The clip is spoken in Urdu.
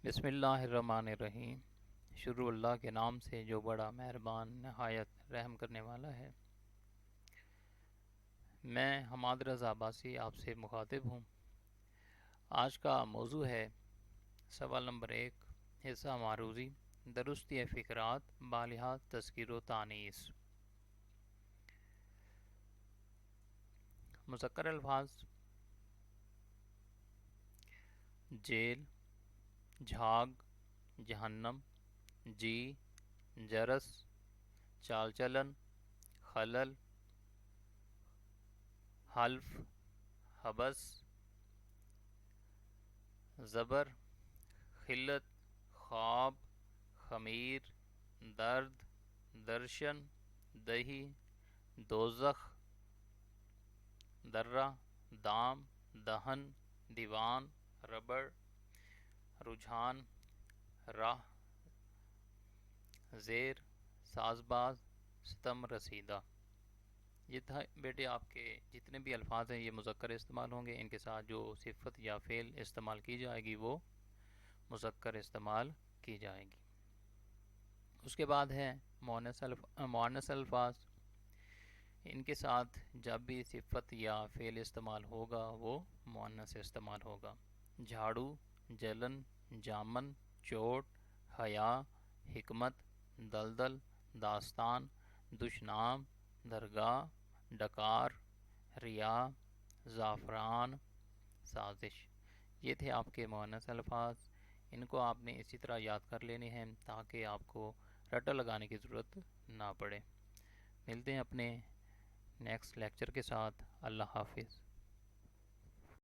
بسم اللہ الرحمن الرحیم۔ شروع اللہ کے نام سے جو بڑا مہربان نہایت رحم کرنے والا ہے۔ میں حماد رضا عباسی آپ سے مخاطب ہوں۔ آج کا موضوع ہے سوال نمبر 1، حصہ معروضی، درستی فکرات بالحاظ تذکیر و تانیث۔ مذکر الفاظ: جیل، جھاگ، جہنم، جی، جرس، چال چلن، خلل، حلف، حبس، زبر، خلت، خواب، خمیر، درد، درشن، دہی، دوزخ، درہ، دام، دہن، دیوان، ربڑ، رجحان، راہ، زیر، سازباز، ستم رسیدہ۔ یہ تھا بیٹے آپ کے جتنے بھی الفاظ ہیں یہ مذکر استعمال ہوں گے۔ ان کے ساتھ جو صفت یا فعل استعمال کی جائے گی وہ مذکر استعمال کی جائے گی۔ اس کے بعد ہے مؤنث الفاظ۔ ان کے ساتھ جب بھی صفت یا فعل استعمال ہوگا وہ مؤنث استعمال ہوگا۔ جھاڑو، جلن، جامن، چوٹ، حیا، حکمت، دلدل، داستان، دشنام، درگاہ، ڈکار، ریا، زعفران، سازش۔ یہ تھے آپ کے مؤنث الفاظ۔ ان کو آپ نے اسی طرح یاد کر لینے ہیں تاکہ آپ کو رٹا لگانے کی ضرورت نہ پڑے۔ ملتے ہیں اپنے نیکسٹ لیکچر کے ساتھ۔ اللہ حافظ۔